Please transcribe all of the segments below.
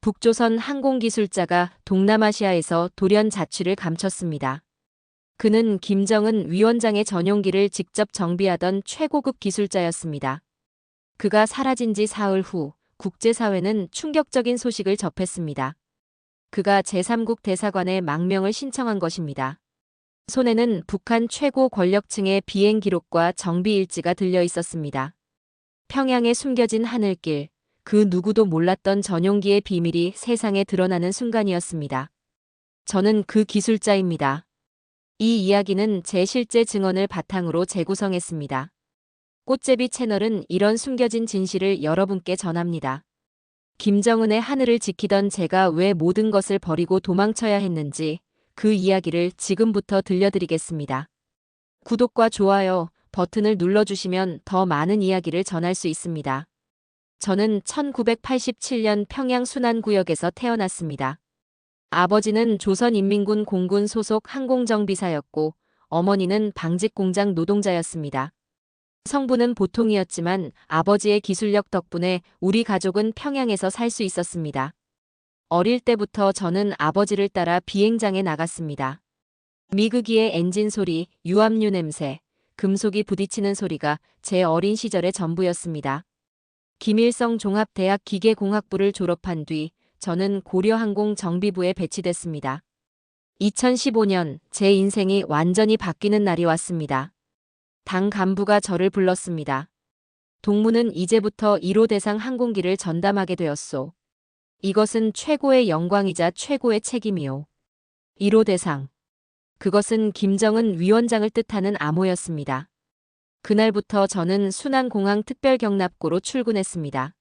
북조선 항공기술자가 동남아시아에서 돌연 자취를 감췄습니다. 그는 김정은 위원장의 전용기를 직접 정비하던 최고급 기술자였습니다. 그가 사라진 지 사흘 후 국제사회는 충격적인 소식을 접했습니다. 그가 제3국 대사관에 망명을 신청한 것입니다. 손에는 북한 최고 권력층의 비행 기록과 정비 일지가 들려 있었습니다. 평양에 숨겨진 하늘길, 그 누구도 몰랐던 전용기의 비밀이 세상에 드러나는 순간이었습니다. 저는 그 기술자입니다. 이 이야기는 제 실제 증언을 바탕으로 재구성했습니다. 꽃제비 채널은 이런 숨겨진 진실을 여러분께 전합니다. 김정은의 하늘을 지키던 제가 왜 모든 것을 버리고 도망쳐야 했는지 그 이야기를 지금부터 들려드리겠습니다. 구독과 좋아요 버튼을 눌러주시면 더 많은 이야기를 전할 수 있습니다. 저는 1987년 평양 순안구역에서 태어났습니다. 아버지는 조선인민군 공군 소속 항공정비사였고 어머니는 방직공장 노동자였습니다. 성부는 보통이었지만 아버지의 기술력 덕분에 우리 가족은 평양에서 살 수 있었습니다. 어릴 때부터 저는 아버지를 따라 비행장에 나갔습니다. 미그기의 엔진 소리, 유압류 냄새, 금속이 부딪히는 소리가 제 어린 시절의 전부였습니다. 김일성 종합대학 기계공학부를 졸업한 뒤 저는 고려항공정비부에 배치됐습니다. 2015년 제 인생이 완전히 바뀌는 날이 왔습니다. 당 간부가 저를 불렀습니다. 동무는 이제부터 1호 대상 항공기를 전담하게 되었소. 이것은 최고의 영광이자 최고의 책임이오. 1호 대상. 그것은 김정은 위원장을 뜻하는 암호였습니다. 그날부터 저는 순안공항 특별경납고로 출근했습니다.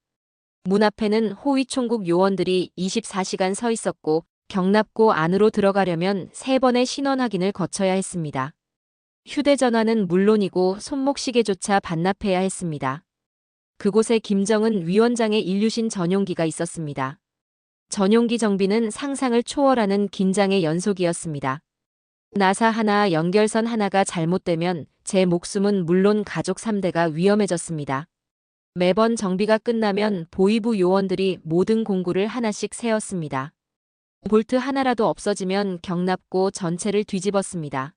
문 앞에는 호위총국 요원들이 24시간 서 있었고 경납고 안으로 들어가려면 3번의 신원 확인을 거쳐야 했습니다. 휴대전화는 물론이고 손목시계조차 반납해야 했습니다. 그곳에 김정은 위원장의 인류신 전용기가 있었습니다. 전용기 정비는 상상을 초월하는 긴장의 연속이었습니다. 나사 하나, 연결선 하나가 잘못되면 제 목숨은 물론 가족 3대가 위험해졌습니다. 매번 정비가 끝나면 보이부 요원들이 모든 공구를 하나씩 세었습니다. 볼트 하나라도 없어지면 경납고 전체를 뒤집었습니다.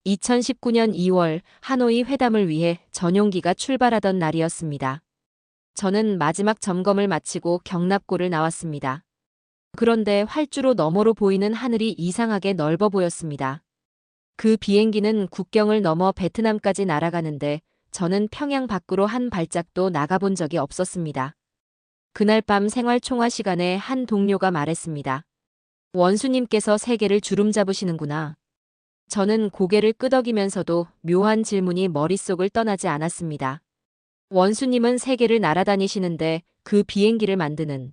2019년 2월 하노이 회담을 위해 전용기가 출발하던 날이었습니다. 저는 마지막 점검을 마치고 경납고를 나왔습니다. 그런데 활주로 너머로 보이는 하늘이 이상하게 넓어 보였습니다. 그 비행기는 국경을 넘어 베트남까지 날아가는데 저는 평양 밖으로 한 발짝도 나가본 적이 없었습니다. 그날 밤 생활총화 시간에 한 동료가 말했습니다. 원수님께서 세계를 주름 잡으시는구나. 저는 고개를 끄덕이면서도 묘한 질문이 머릿속을 떠나지 않았습니다. 원수님은 세계를 날아다니시는데 그 비행기를 만드는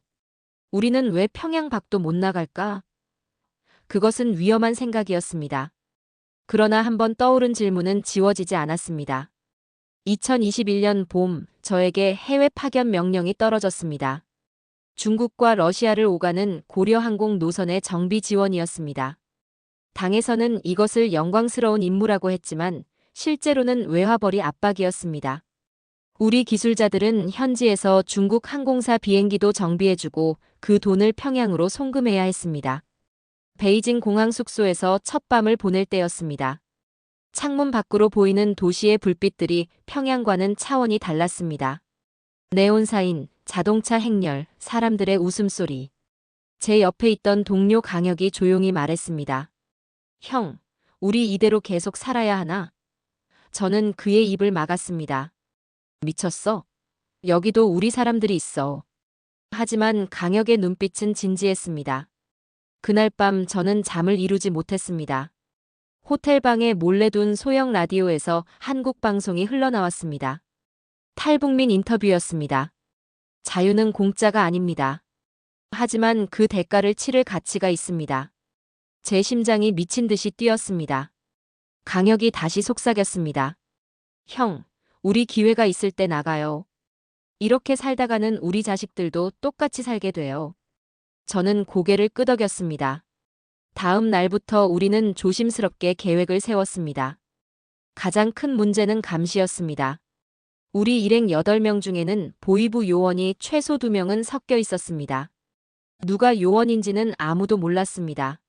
우리는 왜 평양 밖도 못 나갈까? 그것은 위험한 생각이었습니다. 그러나 한번 떠오른 질문은 지워지지 않았습니다. 2021년 봄, 저에게 해외 파견 명령이 떨어졌습니다. 중국과 러시아를 오가는 고려항공 노선의 정비 지원이었습니다. 당에서는 이것을 영광스러운 임무라고 했지만 실제로는 외화벌이 압박이었습니다. 우리 기술자들은 현지에서 중국 항공사 비행기도 정비해주고 그 돈을 평양으로 송금해야 했습니다. 베이징 공항 숙소에서 첫 밤을 보낼 때였습니다. 창문 밖으로 보이는 도시의 불빛들이 평양과는 차원이 달랐습니다. 네온사인, 자동차 행렬, 사람들의 웃음소리. 제 옆에 있던 동료 강혁이 조용히 말했습니다. 형, 우리 이대로 계속 살아야 하나? 저는 그의 입을 막았습니다. 미쳤어? 여기도 우리 사람들이 있어. 하지만 강혁의 눈빛은 진지했습니다. 그날 밤 저는 잠을 이루지 못했습니다. 호텔방에 몰래 둔 소형 라디오에서 한국 방송이 흘러나왔습니다. 탈북민 인터뷰였습니다. 자유는 공짜가 아닙니다. 하지만 그 대가를 치를 가치가 있습니다. 제 심장이 미친 듯이 뛰었습니다. 강혁이 다시 속삭였습니다. 형, 우리 기회가 있을 때 나가요. 이렇게 살다가는 우리 자식들도 똑같이 살게 돼요. 저는 고개를 끄덕였습니다. 다음 날부터 우리는 조심스럽게 계획을 세웠습니다. 가장 큰 문제는 감시였습니다. 우리 일행 8명 중에는 보위부 요원이 최소 2명은 섞여 있었습니다. 누가 요원인지는 아무도 몰랐습니다.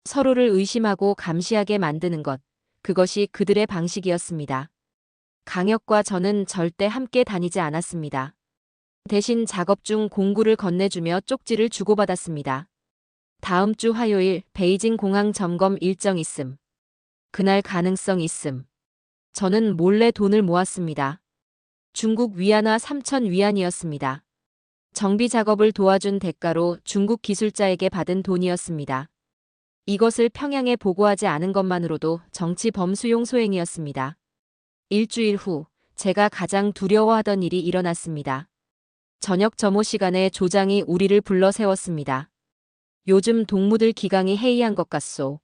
서로를 의심하고 감시하게 만드는 것, 그것이 그들의 방식이었습니다. 강혁과 저는 절대 함께 다니지 않았습니다. 대신 작업 중 공구를 건네주며 쪽지를 주고받았습니다. 다음 주 화요일 베이징 공항 점검 일정 있음. 그날 가능성 있음. 저는 몰래 돈을 모았습니다. 중국 위안화 3천 위안이었습니다. 정비 작업을 도와준 대가로 중국 기술자에게 받은 돈이었습니다. 이것을 평양에 보고하지 않은 것만으로도 정치 범수용 소행이었습니다. 일주일 후 제가 가장 두려워하던 일이 일어났습니다. 저녁 점호 시간에 조장이 우리를 불러 세웠습니다. 요즘 동무들 기강이 해이한 것 같소.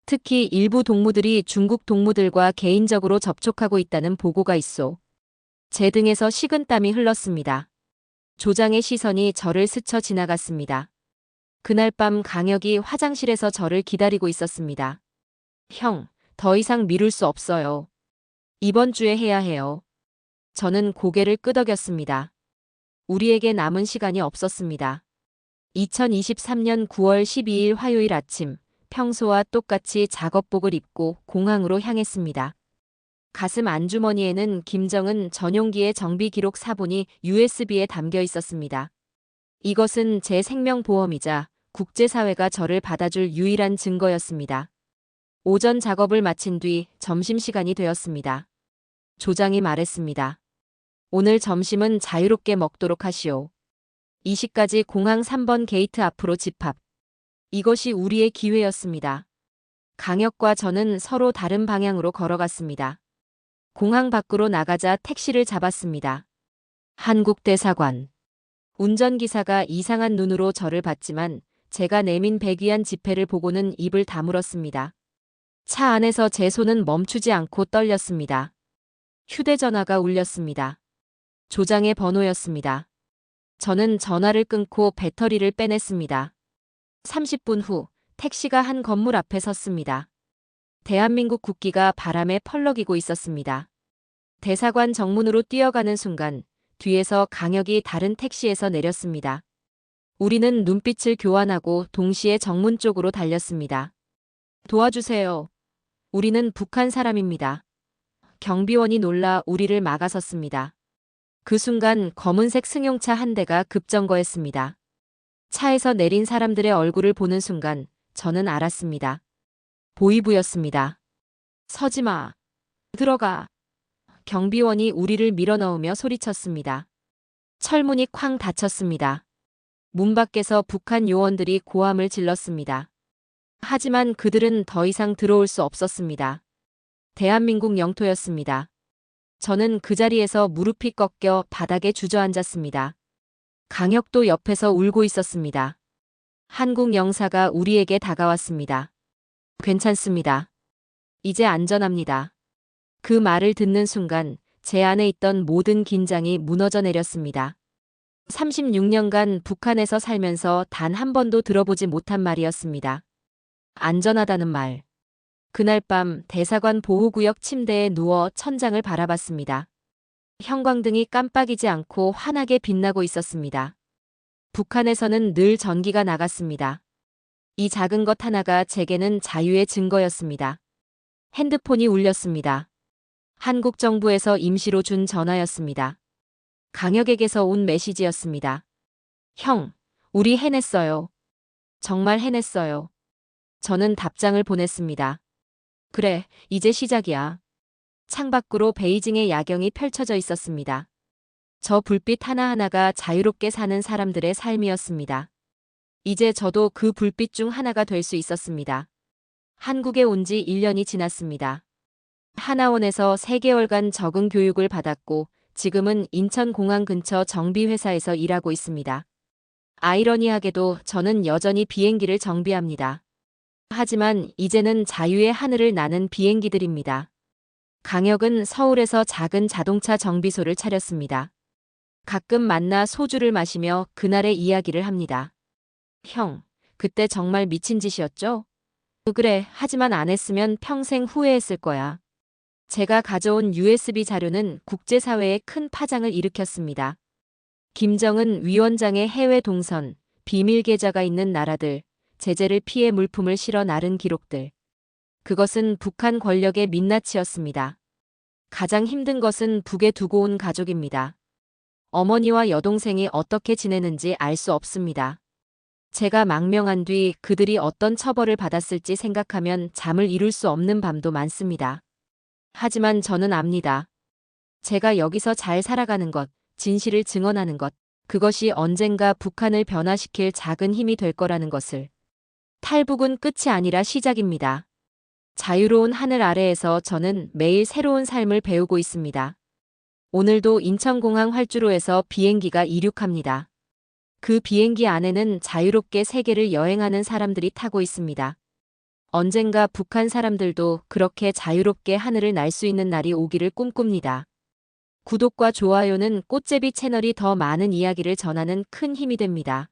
특히 일부 동무들이 중국 동무들과 개인적으로 접촉하고 있다는 보고가 있소. 제 등에서 식은땀이 흘렀습니다. 조장의 시선이 저를 스쳐 지나갔습니다. 그날 밤 강혁이 화장실에서 저를 기다리고 있었습니다. 형, 더 이상 미룰 수 없어요. 이번 주에 해야 해요. 저는 고개를 끄덕였습니다. 우리에게 남은 시간이 없었습니다. 2023년 9월 12일 화요일 아침, 평소와 똑같이 작업복을 입고 공항으로 향했습니다. 가슴 안주머니에는 김정은 전용기의 정비 기록 사본이 USB에 담겨 있었습니다. 이것은 제 생명보험이자 국제사회가 저를 받아줄 유일한 증거였습니다. 오전 작업을 마친 뒤 점심시간이 되었습니다. 조장이 말했습니다. 오늘 점심은 자유롭게 먹도록 하시오. 2시까지 공항 3번 게이트 앞으로 집합. 이것이 우리의 기회였습니다. 강혁과 저는 서로 다른 방향으로 걸어갔습니다. 공항 밖으로 나가자 택시를 잡았습니다. 한국 대사관. 운전기사가 이상한 눈으로 저를 봤지만 제가 내민 100위안 지폐를 보고는 입을 다물었습니다. 차 안에서 제 손은 멈추지 않고 떨렸습니다. 휴대전화가 울렸습니다. 조장의 번호였습니다. 저는 전화를 끊고 배터리를 빼냈습니다. 30분 후 택시가 한 건물 앞에 섰습니다. 대한민국 국기가 바람에 펄럭이고 있었습니다. 대사관 정문으로 뛰어가는 순간 뒤에서 강혁이 다른 택시에서 내렸습니다. 우리는 눈빛을 교환하고 동시에 정문 쪽으로 달렸습니다. 도와주세요. 우리는 북한 사람입니다. 경비원이 놀라 우리를 막아섰습니다. 그 순간 검은색 승용차 한 대가 급정거했습니다. 차에서 내린 사람들의 얼굴을 보는 순간 저는 알았습니다. 보이부였습니다. 서지 마. 들어가. 경비원이 우리를 밀어넣으며 소리쳤습니다. 철문이 쾅 닫혔습니다. 문 밖에서 북한 요원들이 고함을 질렀습니다. 하지만 그들은 더 이상 들어올 수 없었습니다. 대한민국 영토였습니다. 저는 그 자리에서 무릎이 꺾여 바닥에 주저앉았습니다. 강혁도 옆에서 울고 있었습니다. 한국 영사가 우리에게 다가왔습니다. 괜찮습니다. 이제 안전합니다. 그 말을 듣는 순간 제 안에 있던 모든 긴장이 무너져 내렸습니다. 36년간 북한에서 살면서 단 한 번도 들어보지 못한 말이었습니다. 안전하다는 말. 그날 밤 대사관 보호구역 침대에 누워 천장을 바라봤습니다. 형광등이 깜빡이지 않고 환하게 빛나고 있었습니다. 북한에서는 늘 전기가 나갔습니다. 이 작은 것 하나가 제게는 자유의 증거였습니다. 핸드폰이 울렸습니다. 한국 정부에서 임시로 준 전화였습니다. 강혁에게서 온 메시지였습니다. 형, 우리 해냈어요. 정말 해냈어요. 저는 답장을 보냈습니다. 그래, 이제 시작이야. 창밖으로 베이징의 야경이 펼쳐져 있었습니다. 저 불빛 하나하나가 자유롭게 사는 사람들의 삶이었습니다. 이제 저도 그 불빛 중 하나가 될 수 있었습니다. 한국에 온 지 1년이 지났습니다. 하나원에서 3개월간 적응 교육을 받았고 지금은 인천공항 근처 정비회사에서 일하고 있습니다. 아이러니하게도 저는 여전히 비행기를 정비합니다. 하지만 이제는 자유의 하늘을 나는 비행기들입니다. 강혁은 서울에서 작은 자동차 정비소를 차렸습니다. 가끔 만나 소주를 마시며 그날의 이야기를 합니다. 형, 그때 정말 미친 짓이었죠? 그래, 하지만 안 했으면 평생 후회했을 거야. 제가 가져온 USB 자료는 국제사회에 큰 파장을 일으켰습니다. 김정은 위원장의 해외 동선, 비밀 계좌가 있는 나라들, 제재를 피해 물품을 실어 나른 기록들. 그것은 북한 권력의 민낯이었습니다. 가장 힘든 것은 북에 두고 온 가족입니다. 어머니와 여동생이 어떻게 지내는지 알 수 없습니다. 제가 망명한 뒤 그들이 어떤 처벌을 받았을지 생각하면 잠을 이룰 수 없는 밤도 많습니다. 하지만 저는 압니다. 제가 여기서 잘 살아가는 것, 진실을 증언하는 것, 그것이 언젠가 북한을 변화시킬 작은 힘이 될 거라는 것을. 탈북은 끝이 아니라 시작입니다. 자유로운 하늘 아래에서 저는 매일 새로운 삶을 배우고 있습니다. 오늘도 인천공항 활주로에서 비행기가 이륙합니다. 그 비행기 안에는 자유롭게 세계를 여행하는 사람들이 타고 있습니다. 언젠가 북한 사람들도 그렇게 자유롭게 하늘을 날 수 있는 날이 오기를 꿈꿉니다. 구독과 좋아요는 꽃제비 채널이 더 많은 이야기를 전하는 큰 힘이 됩니다.